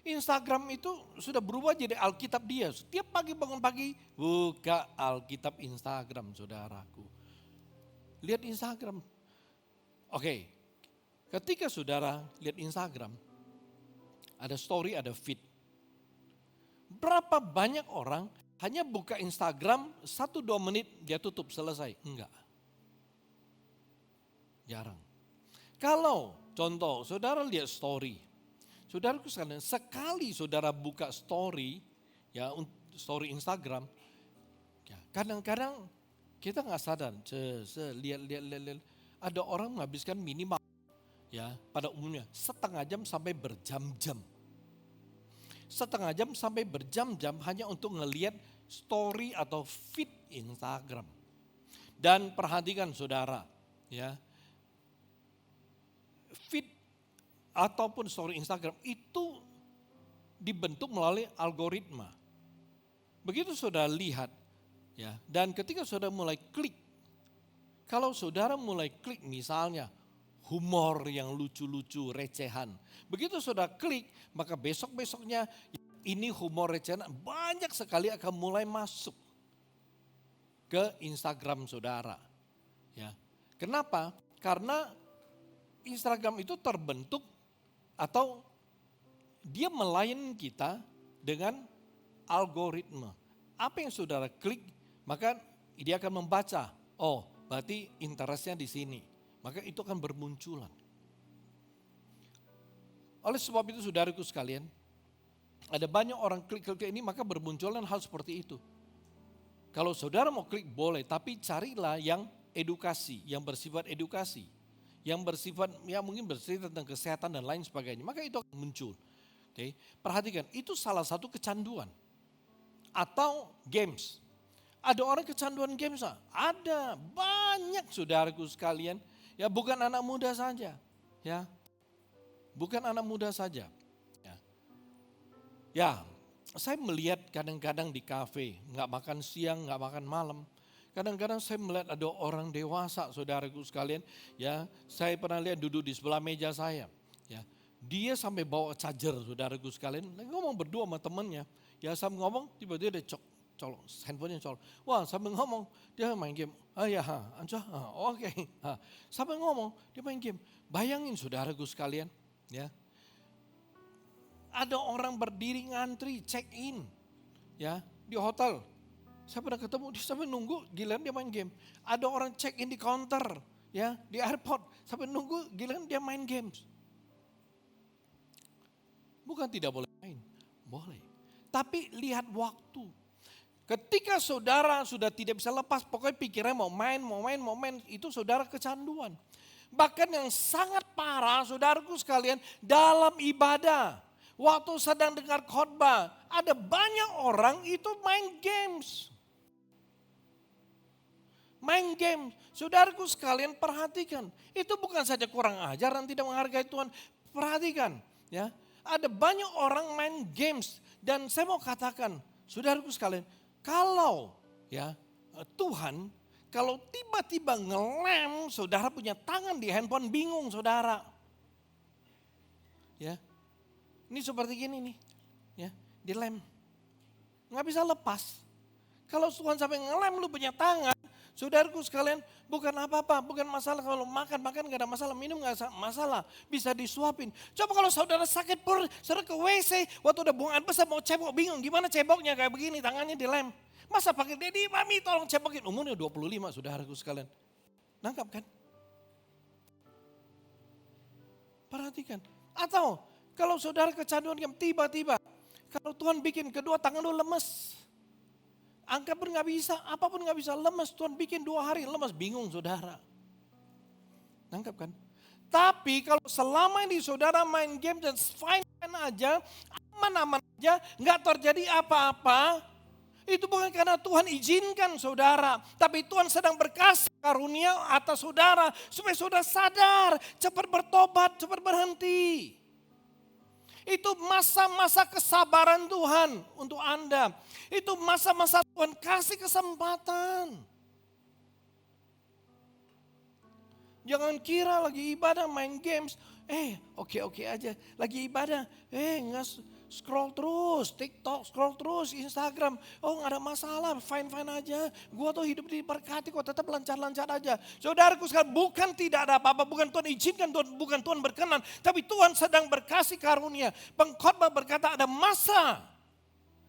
Instagram itu sudah berubah jadi Alkitab dia. Setiap pagi bangun pagi, buka Alkitab Instagram saudaraku. Lihat Instagram. Oke, ketika saudara lihat Instagram, ada story, ada feed. Berapa banyak orang hanya buka Instagram 1-2 menit dia tutup selesai? Enggak. Jarang. Kalau contoh saudara lihat story. Saudaraku sekalian, sekali saudara buka story, ya story Instagram, ya, kadang-kadang kita nggak sadar, lihat, ada orang menghabiskan minimal, ya pada umumnya setengah jam sampai berjam-jam. Setengah jam sampai berjam-jam hanya untuk ngelihat story atau feed Instagram. Dan perhatikan saudara, ya. ataupun story Instagram itu dibentuk melalui algoritma. Begitu saudara lihat, ya, dan ketika saudara mulai klik, kalau saudara mulai klik misalnya humor yang lucu-lucu, recehan. Begitu saudara klik, maka besok-besoknya ini humor recehan banyak sekali akan mulai masuk ke Instagram saudara. Ya. Kenapa? Karena Instagram itu terbentuk atau dia melayani kita dengan algoritma. Apa yang saudara klik, maka dia akan membaca. Oh, berarti interestnya di sini. Maka itu akan bermunculan. Oleh sebab itu saudaraku sekalian, ada banyak orang klik ini maka bermunculan hal seperti itu. Kalau saudara mau klik boleh, tapi carilah yang edukasi, yang bersifat edukasi. Yang bersifat, ya mungkin bersifat tentang kesehatan dan lain sebagainya. Maka itu akan muncul. Oke, perhatikan, itu salah satu kecanduan. Atau games. Ada orang kecanduan games, ada banyak saudaraku sekalian. Ya bukan anak muda saja, ya, bukan anak muda saja. Ya, saya melihat kadang-kadang di kafe, nggak makan siang, nggak makan malam. Kadang-kadang saya melihat ada orang dewasa, saudaraku sekalian. Ya, saya pernah lihat duduk di sebelah meja saya. Ya, dia sampai bawa charger, saudaraku sekalian. Ngomong berdua sama temannya. Ya, sambil ngomong, tiba-tiba dia colok, handphonenya colok. Wah, sambil ngomong, dia main game. Ya, oke. Sambil ngomong, dia main game. Bayangin saudaraku sekalian, ya. Ada orang berdiri ngantri, check in, ya, di hotel. Saya pernah ketemu, dia sampai nunggu, giliran dia main game. Ada orang check in di counter, ya, di airport. Sampai nunggu, giliran dia main games. Bukan tidak boleh main, boleh. Tapi lihat waktu. Ketika saudara sudah tidak bisa lepas, pokoknya pikirannya mau main, itu saudara kecanduan. Bahkan yang sangat parah, saudaraku sekalian, dalam ibadah. Waktu sedang dengar khotbah, ada banyak orang itu main games. Main game, saudaraku sekalian perhatikan. Itu bukan saja kurang ajar dan tidak menghargai Tuhan. Perhatikan, ya. Ada banyak orang main games. Dan saya mau katakan, saudaraku sekalian, kalau ya Tuhan, kalau tiba-tiba ngelem, saudara punya tangan di handphone, bingung saudara. Ya, ini seperti gini nih, ya, dilem, nggak bisa lepas. Kalau Tuhan sampai ngelem lu punya tangan, saudaraku sekalian, bukan apa-apa, bukan masalah kalau makan gak ada masalah, minum gak ada masalah, bisa disuapin. Coba kalau saudara sakit perut, saudara ke WC, waktu udah buang air besar mau cebok, bingung gimana ceboknya kayak begini, tangannya dilem. Masa pakai Dedi, mami tolong cebokin, umurnya 25 saudaraku sekalian. Nangkap kan? Perhatikan. Atau kalau saudara kecanduan tiba-tiba, kalau Tuhan bikin kedua tangan lu lemes. Angkat pun gak bisa, apapun gak bisa, lemes. Tuhan bikin 2 hari lemes, bingung saudara. Nangkap kan? Tapi kalau selama ini saudara main game dan fine-fine aja, aman-aman aja, gak terjadi apa-apa, itu bukan karena Tuhan izinkan saudara, tapi Tuhan sedang berkasih karunia atas saudara, supaya saudara sadar, cepat bertobat, cepat berhenti. Itu masa-masa kesabaran Tuhan untuk Anda. Itu masa-masa Tuhan kasih kesempatan. Jangan kira lagi ibadah main games. Oke aja. Lagi ibadah. Scroll terus TikTok, scroll terus Instagram. Oh gak ada masalah, fine-fine aja. Gua tuh hidup diberkati kok, tetap lancar-lancar aja. Saudaraku sekalian, bukan tidak ada apa-apa, bukan Tuhan izinkan, bukan Tuhan berkenan. Tapi Tuhan sedang berkasih karunia. Pengkhotbah berkata ada masa.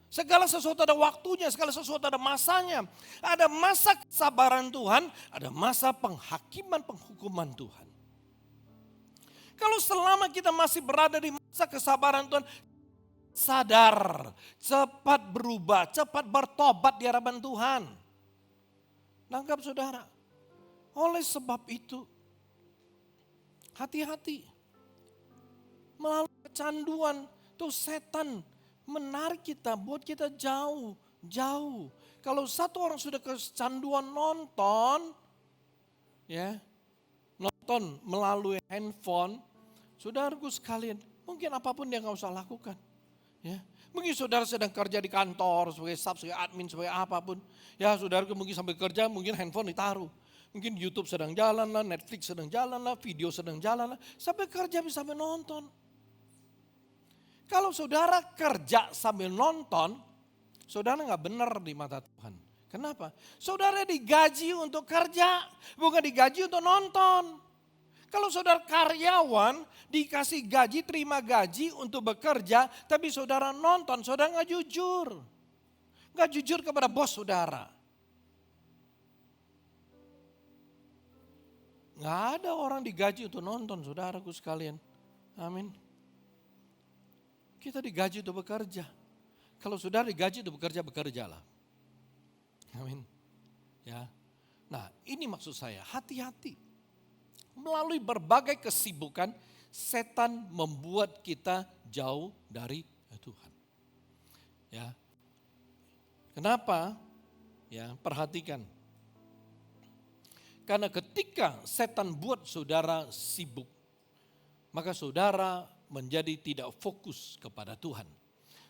Segala sesuatu ada waktunya, segala sesuatu ada masanya. Ada masa kesabaran Tuhan, ada masa penghakiman, penghukuman Tuhan. Kalau selama kita masih berada di masa kesabaran Tuhan, sadar, cepat berubah, cepat bertobat di hadapan Tuhan. Nangkap saudara? Oleh sebab itu, hati-hati. Melalui kecanduan, tuh setan menarik kita, buat kita jauh. Kalau satu orang sudah kecanduan nonton, ya, nonton melalui handphone, Saudaraku sekalian, mungkin apapun dia nggak usah lakukan. Ya, mungkin saudara sedang kerja di kantor sebagai staff, sebagai admin, sebagai apapun. Ya, saudaraku mungkin sambil kerja, mungkin handphone ditaruh. Mungkin YouTube sedang jalan lah, Netflix sedang jalan lah, video sedang jalan lah. Sampai kerja bisa menonton. Kalau saudara kerja sambil nonton, saudara nggak benar di mata Tuhan. Kenapa? Saudara digaji untuk kerja, bukan digaji untuk nonton. Kalau saudara karyawan dikasih gaji, terima gaji untuk bekerja, tapi saudara nonton, saudara nggak jujur. Nggak jujur kepada bos saudara. Nggak ada orang digaji untuk nonton, saudaraku sekalian. Amin. Kita digaji untuk bekerja. Kalau saudara digaji untuk bekerja, bekerjalah. Amin. Ya. Nah, ini maksud saya, hati-hati. Melalui berbagai kesibukan, setan membuat kita jauh dari Tuhan. Ya. Kenapa? Ya, perhatikan. Karena ketika setan buat saudara sibuk, maka saudara menjadi tidak fokus kepada Tuhan.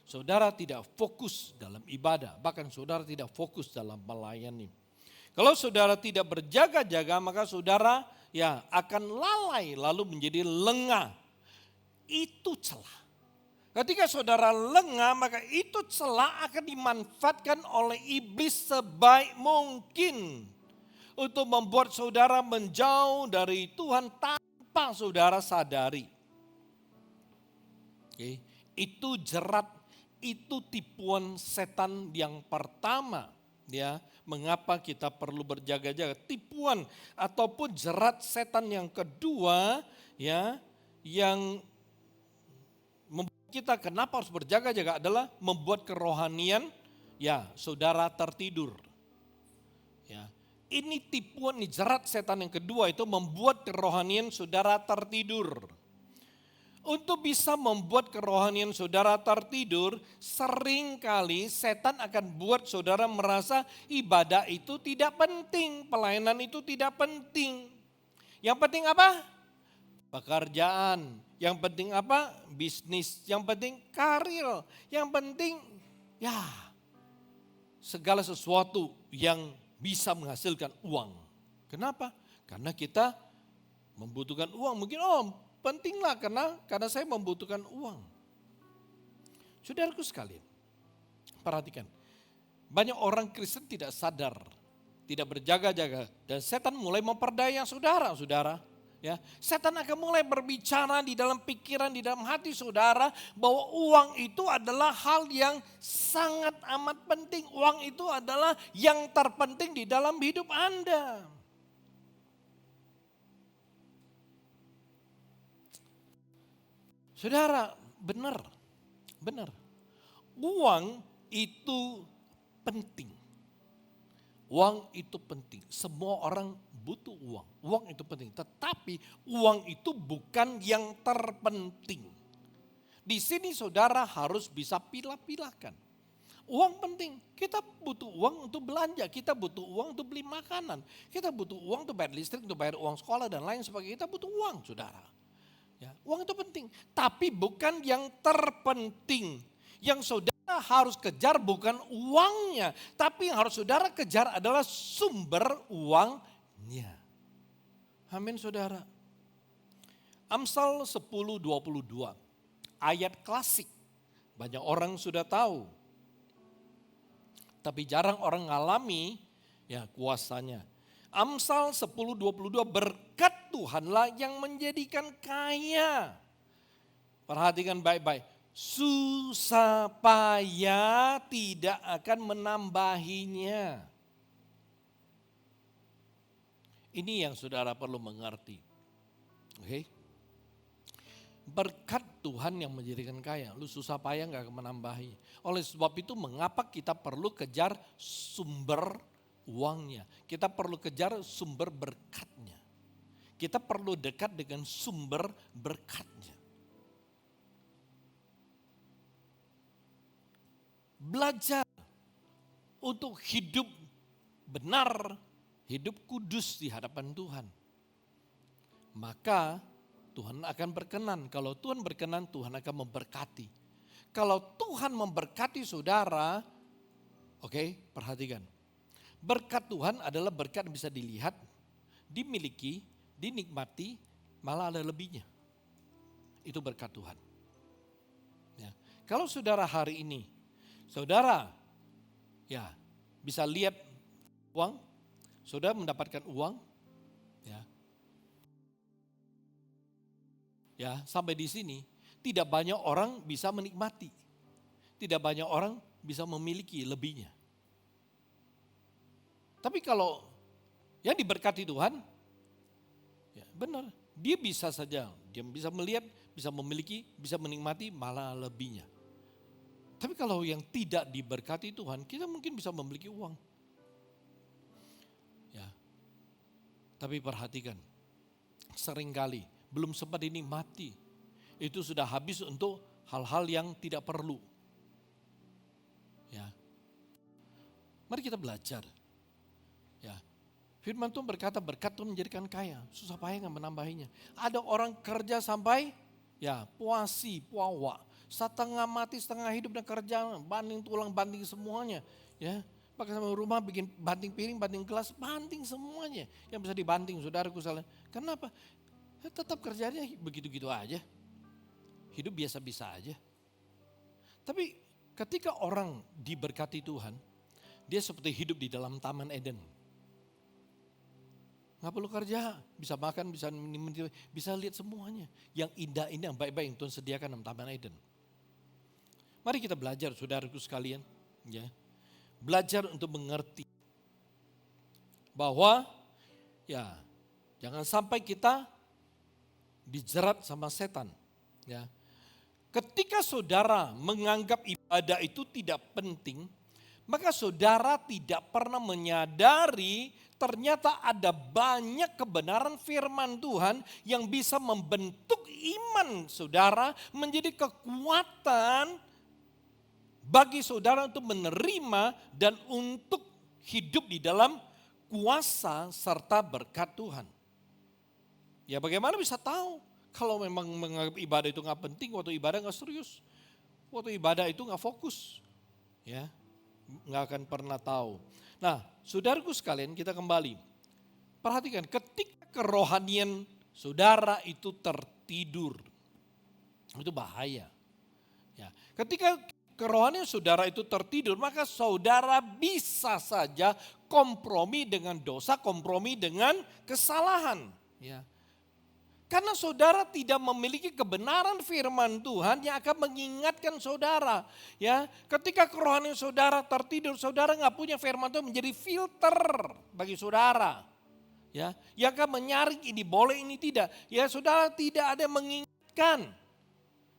Saudara tidak fokus dalam ibadah, bahkan saudara tidak fokus dalam melayani. Kalau saudara tidak berjaga-jaga, maka saudara ya akan lalai lalu menjadi lengah. Itu celah. Ketika saudara lengah, maka itu celah akan dimanfaatkan oleh iblis sebaik mungkin untuk membuat saudara menjauh dari Tuhan tanpa saudara sadari. Oke, itu jerat, itu tipuan setan yang pertama, ya. Mengapa kita perlu berjaga-jaga? Tipuan ataupun jerat setan yang kedua, ya, yang membuat kita kenapa harus berjaga-jaga adalah membuat kerohanian, ya, saudara tertidur. Ya, ini tipuan, ini jerat setan yang kedua itu membuat kerohanian saudara tertidur. Untuk bisa membuat kerohanian saudara tertidur, seringkali setan akan buat saudara merasa ibadah itu tidak penting, pelayanan itu tidak penting. Yang penting apa? Pekerjaan. Yang penting apa? Bisnis. Yang penting karir. Yang penting ya segala sesuatu yang bisa menghasilkan uang. Kenapa? Karena kita membutuhkan uang. Mungkin pentinglah karena saya membutuhkan uang. Saudaraku sekalian, perhatikan. Banyak orang Kristen tidak sadar, tidak berjaga-jaga. Dan setan mulai memperdaya saudara. Ya, setan akan mulai berbicara di dalam pikiran, di dalam hati saudara bahwa uang itu adalah hal yang sangat amat penting. Uang itu adalah yang terpenting di dalam hidup Anda. Saudara, benar. Uang itu penting. Uang itu penting. Semua orang butuh uang. Uang itu penting. Tetapi uang itu bukan yang terpenting. Di sini saudara harus bisa pilah-pilahkan. Uang penting. Kita butuh uang untuk belanja. Kita butuh uang untuk beli makanan. Kita butuh uang untuk bayar listrik, untuk bayar uang sekolah dan lain sebagainya. Kita butuh uang, saudara. Ya, uang itu penting, tapi bukan yang terpenting. Yang saudara harus kejar bukan uangnya, tapi yang harus saudara kejar adalah sumber uangnya. Amin saudara. Amsal 10:22, ayat klasik. Banyak orang sudah tahu, tapi jarang orang ngalami ya kuasanya. Amsal 10:22, berkat Tuhanlah yang menjadikan kaya. Perhatikan baik-baik. Susah payah tidak akan menambahinya. Ini yang saudara perlu mengerti. Oke? Berkat Tuhan yang menjadikan kaya. Lu susah payah gak akan menambahi. Oleh sebab itu mengapa kita perlu kejar sumber uangnya. Kita perlu kejar sumber berkatnya. Kita perlu dekat dengan sumber berkatnya. Belajar untuk hidup benar, hidup kudus di hadapan Tuhan. Maka Tuhan akan berkenan. Kalau Tuhan berkenan, Tuhan akan memberkati. Kalau Tuhan memberkati saudara, oke, perhatikan. Berkat Tuhan adalah berkat yang bisa dilihat, dimiliki, dinikmati, malah ada lebihnya. Itu berkat Tuhan. Ya. Kalau saudara hari ini, saudara ya bisa lihat uang, saudara mendapatkan uang, ya sampai di sini tidak banyak orang bisa menikmati, tidak banyak orang bisa memiliki lebihnya. Tapi kalau yang diberkati Tuhan, ya benar, dia bisa saja, dia bisa melihat, bisa memiliki, bisa menikmati, malah lebihnya. Tapi kalau yang tidak diberkati Tuhan, kita mungkin bisa memiliki uang. Ya. Tapi perhatikan, seringkali belum sempat dinikmati, itu sudah habis untuk hal-hal yang tidak perlu. Ya. Mari kita belajar. Ya. Firman Tuhan berkata berkat Tuhan menjadikan kaya, susah payah nggak menambahinya. Ada orang kerja sampai ya puasi, puawa, setengah mati, setengah hidup dan kerja, banting tulang, banting semuanya. Ya, pakai sama rumah bikin banting piring, banting gelas, banting semuanya. Yang bisa dibanting, saudaraku salah. Kenapa? Ya, tetap kerjanya begitu-gitu aja. Hidup biasa-biasa aja. Tapi ketika orang diberkati Tuhan, dia seperti hidup di dalam Taman Eden. Nggak perlu kerja, bisa makan, bisa lihat semuanya. Yang indah ini, yang baik-baik yang Tuhan sediakan dalam Taman Eden. Mari kita belajar, saudaraku sekalian. Ya, belajar untuk mengerti bahwa ya jangan sampai kita dijerat sama setan. Ya, ketika saudara menganggap ibadah itu tidak penting, maka saudara tidak pernah menyadari ternyata ada banyak kebenaran firman Tuhan yang bisa membentuk iman saudara menjadi kekuatan bagi saudara untuk menerima dan untuk hidup di dalam kuasa serta berkat Tuhan. Ya bagaimana bisa tahu kalau memang menganggap ibadah itu gak penting, waktu ibadah gak serius, waktu ibadah itu gak fokus. Ya. Nggak akan pernah tahu. Nah, saudaraku sekalian, kita kembali. Perhatikan, ketika kerohanian saudara itu tertidur, itu bahaya. Ya, ketika kerohanian saudara itu tertidur, maka saudara bisa saja kompromi dengan dosa, kompromi dengan kesalahan. Ya. Karena saudara tidak memiliki kebenaran firman Tuhan yang akan mengingatkan saudara. Ya, ketika kerohanian saudara tertidur, saudara nggak punya firman Tuhan menjadi filter bagi saudara. Ya, yang akan menyaring ini boleh, ini tidak. Ya, saudara tidak ada yang mengingatkan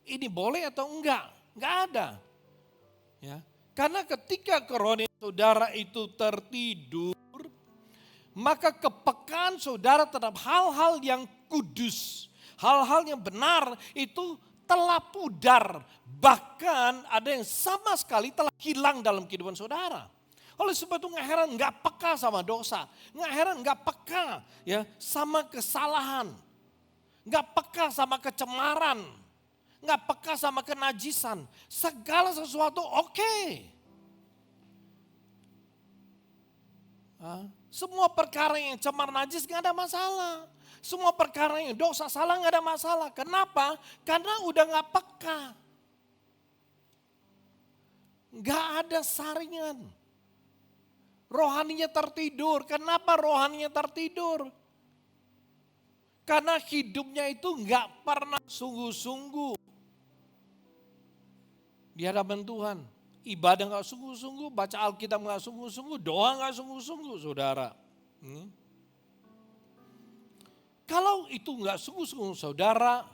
ini boleh atau enggak ada. Ya, karena ketika kerohanian saudara itu tertidur, maka kepekaan saudara terhadap hal-hal yang kudus, hal-hal yang benar itu telah pudar. Bahkan ada yang sama sekali telah hilang dalam kehidupan saudara. Oleh sebab itu nggak heran nggak peka sama dosa, nggak heran nggak peka ya sama kesalahan, nggak peka sama kecemaran, nggak peka sama kenajisan. Segala sesuatu oke. Semua perkara yang cemar najis gak ada masalah. Semua perkara yang dosa salah gak ada masalah. Kenapa? Karena udah gak peka. Gak ada saringan. Rohaninya tertidur. Kenapa rohaninya tertidur? Karena hidupnya itu gak pernah sungguh-sungguh di hadapan Tuhan. Ibadah gak sungguh-sungguh, baca Alkitab gak sungguh-sungguh, doa gak sungguh-sungguh saudara. Kalau itu gak sungguh-sungguh saudara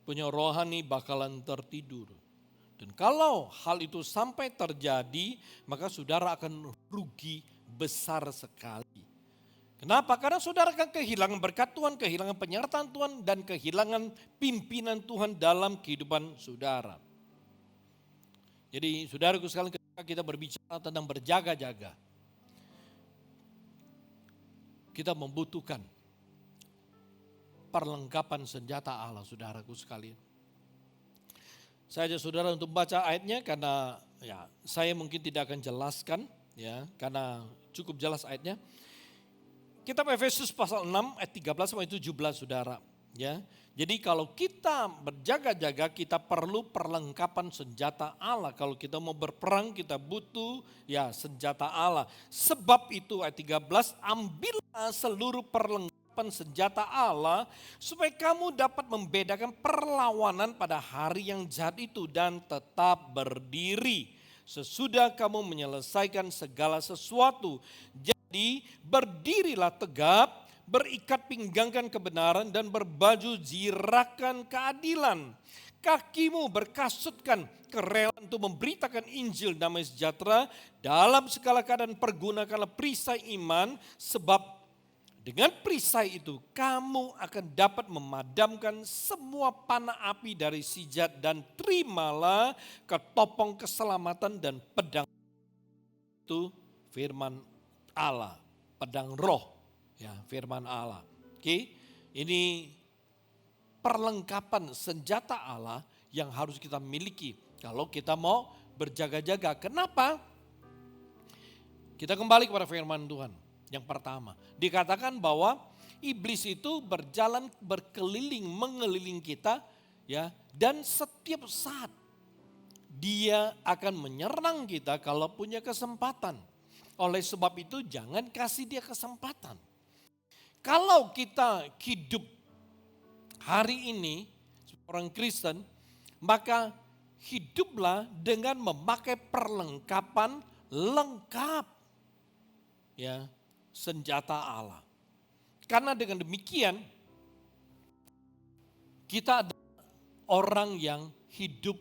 punya rohani bakalan tertidur. Dan kalau hal itu sampai terjadi maka saudara akan rugi besar sekali. Kenapa? Karena saudara akan kehilangan berkat Tuhan, kehilangan penyertaan Tuhan dan kehilangan pimpinan Tuhan dalam kehidupan saudara. Jadi saudaraku sekalian ketika kita berbicara tentang berjaga-jaga, kita membutuhkan perlengkapan senjata Allah, saudaraku sekalian. Saya ajak saudara untuk baca ayatnya karena ya saya mungkin tidak akan jelaskan ya karena cukup jelas ayatnya. Kitab Efesus pasal 6 ayat 13 sampai 17 saudara. Ya, jadi kalau kita berjaga-jaga kita perlu perlengkapan senjata Allah. Kalau kita mau berperang kita butuh ya senjata Allah. Sebab itu ayat 13, ambillah seluruh perlengkapan senjata Allah supaya kamu dapat membedakan perlawanan pada hari yang jahat itu dan tetap berdiri sesudah kamu menyelesaikan segala sesuatu. Jadi berdirilah tegap, berikat pinggangkan kebenaran dan berbaju zirakan keadilan. Kakimu berkasutkan kerelaan untuk memberitakan Injil damai sejahtera. Dalam segala keadaan pergunakanlah perisai iman, sebab dengan perisai itu kamu akan dapat memadamkan semua panah api dari sijat dan terimalah ketopong keselamatan dan pedang itu firman Allah, pedang roh ya firman Allah. Oke, ini perlengkapan senjata Allah yang harus kita miliki kalau kita mau berjaga-jaga. Kenapa? Kita kembali kepada firman Tuhan. Yang pertama, dikatakan bahwa iblis itu berjalan berkeliling, mengeliling kita ya, dan setiap saat dia akan menyerang kita kalau punya kesempatan. Oleh sebab itu jangan kasih dia kesempatan. Kalau kita hidup hari ini orang Kristen, maka hiduplah dengan memakai perlengkapan lengkap ya, senjata Allah. Karena dengan demikian kita adalah orang yang hidup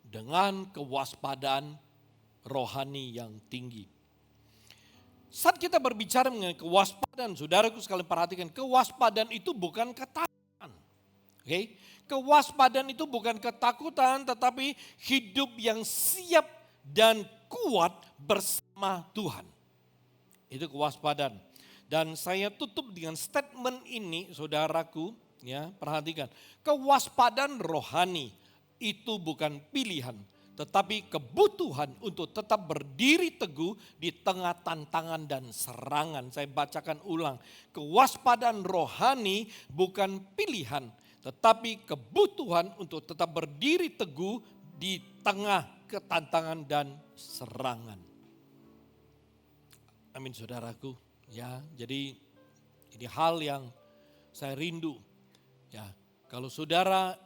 dengan kewaspadaan rohani yang tinggi. Saat kita berbicara mengenai kewaspadaan, saudaraku sekalian perhatikan, kewaspadaan itu bukan ketakutan. Oke? Kewaspadaan itu bukan ketakutan, tetapi hidup yang siap dan kuat bersama Tuhan. Itu kewaspadaan. Dan saya tutup dengan statement ini, saudaraku, ya, perhatikan. Kewaspadaan rohani itu bukan pilihan, tetapi kebutuhan untuk tetap berdiri teguh di tengah tantangan dan serangan. Saya bacakan ulang. Kewaspadaan rohani bukan pilihan, tetapi kebutuhan untuk tetap berdiri teguh di tengah ketantangan dan serangan. Amin saudaraku. Ya, jadi ini hal yang saya rindu. Ya, kalau saudara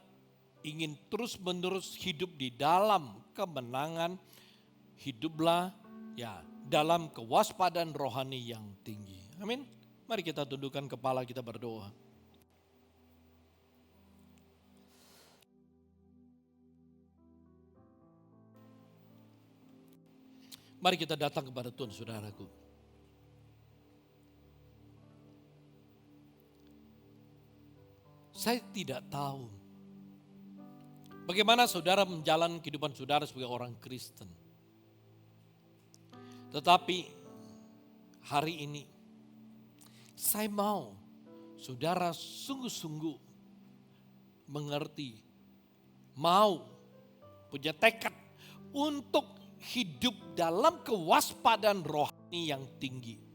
ingin terus-menerus hidup di dalam kemenangan, hiduplah ya dalam kewaspadaan rohani yang tinggi. Amin. Mari kita tundukkan kepala, kita berdoa. Mari kita datang kepada Tuhan, saudaraku. Saya tidak tahu bagaimana saudara menjalani kehidupan saudara sebagai orang Kristen. Tetapi hari ini saya mau saudara sungguh-sungguh mengerti, mau punya tekad untuk hidup dalam kewaspadaan rohani yang tinggi.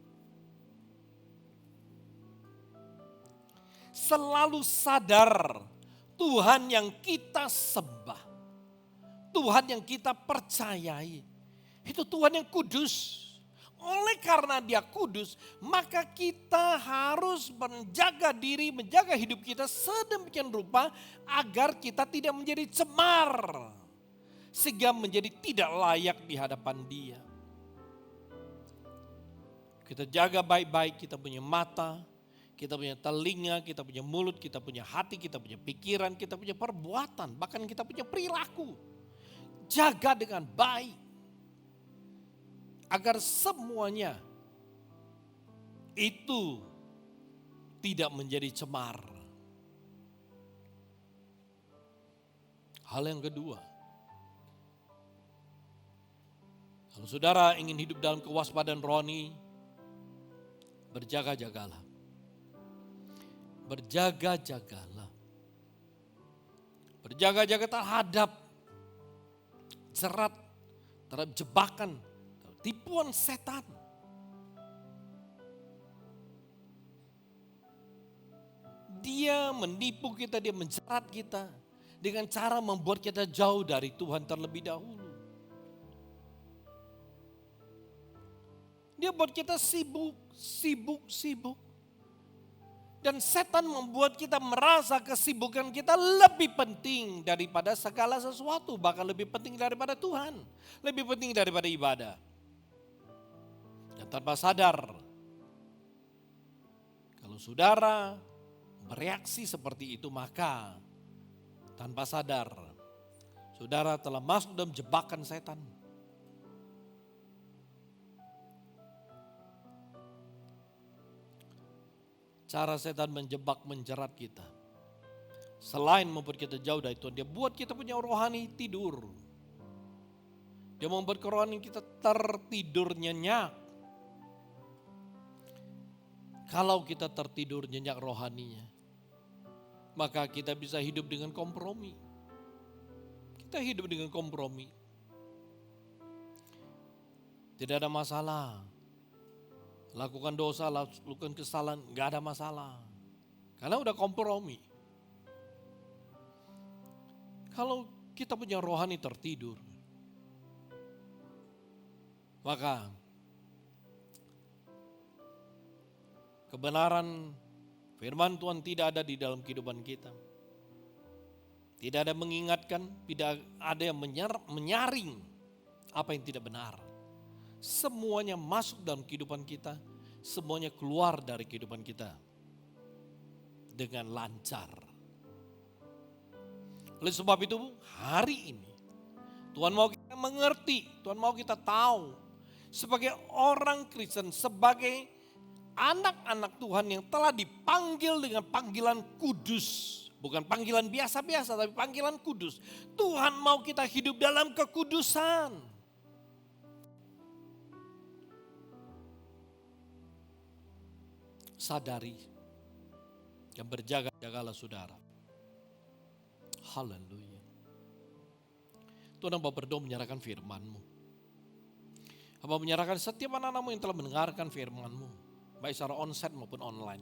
Selalu sadar Tuhan yang kita sembah, Tuhan yang kita percayai, itu Tuhan yang kudus. Oleh karena dia kudus, maka kita harus menjaga diri, menjaga hidup kita sedemikian rupa agar kita tidak menjadi cemar, sehingga menjadi tidak layak di hadapan dia. Kita jaga baik-baik, kita punya mata, kita punya telinga, kita punya mulut, kita punya hati, kita punya pikiran, kita punya perbuatan, bahkan kita punya perilaku. Jaga dengan baik. Agar semuanya itu tidak menjadi cemar. Hal yang kedua. Kalau saudara ingin hidup dalam kewaspadaan rohani, berjaga-jagalah. berjaga-jagalah. Berjaga-jaga terhadap jerat, terhadap jebakan, terhadap tipuan setan. Dia menipu kita, dia menjerat kita dengan cara membuat kita jauh dari Tuhan terlebih dahulu. Dia buat kita sibuk. Dan setan membuat kita merasa kesibukan kita lebih penting daripada segala sesuatu. Bahkan lebih penting daripada Tuhan. Lebih penting daripada ibadah. Dan tanpa sadar, kalau saudara bereaksi seperti itu, maka tanpa sadar saudara telah masuk dalam jebakan setan. Cara setan menjebak, menjerat kita. Selain membuat kita jauh dari Tuhan, dia buat kita punya rohani tidur. Dia membuat rohani kita tertidur nyenyak. Kalau kita tertidur nyenyak rohaninya, maka kita bisa hidup dengan kompromi. Kita hidup dengan kompromi. Tidak ada masalah. Lakukan dosa, lakukan kesalahan, gak ada masalah. Karena udah kompromi. Kalau kita punya rohani tertidur, maka kebenaran firman Tuhan tidak ada di dalam kehidupan kita. Tidak ada mengingatkan, tidak ada yang menyaring apa yang tidak benar. Semuanya masuk dalam kehidupan kita, semuanya keluar dari kehidupan kita dengan lancar. Oleh sebab itu hari ini Tuhan mau kita mengerti, Tuhan mau kita tahu sebagai orang Kristen, sebagai anak-anak Tuhan yang telah dipanggil dengan panggilan kudus. Bukan panggilan biasa-biasa, tapi panggilan kudus. Tuhan mau kita hidup dalam kekudusan. Sadari dan berjaga-jagalah saudara. Haleluya. Tuhan hamba berdoa menyerahkan firman-Mu. Hamba menyerahkan setiap anak-anak-Mu yang telah mendengarkan firman-Mu, baik secara onsite maupun online.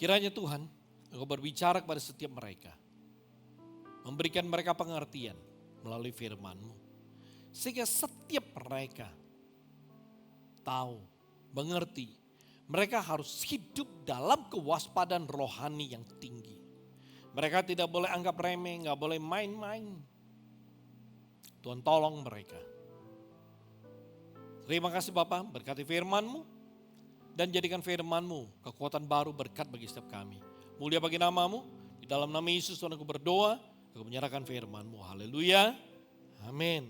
Kiranya Tuhan, Engkau berbicara kepada setiap mereka. Memberikan mereka pengertian melalui firman-Mu. Sehingga setiap mereka tahu, mengerti, mereka harus hidup dalam kewaspadaan rohani yang tinggi. Mereka tidak boleh anggap remeh, gak boleh main-main. Tuhan tolong mereka. Terima kasih Bapa, berkati firman-Mu. Dan jadikan firman-Mu kekuatan baru berkat bagi setiap kami. Mulia bagi nama-Mu, di dalam nama Yesus Tuhan aku berdoa, aku menyerahkan firman-Mu. Haleluya, amin.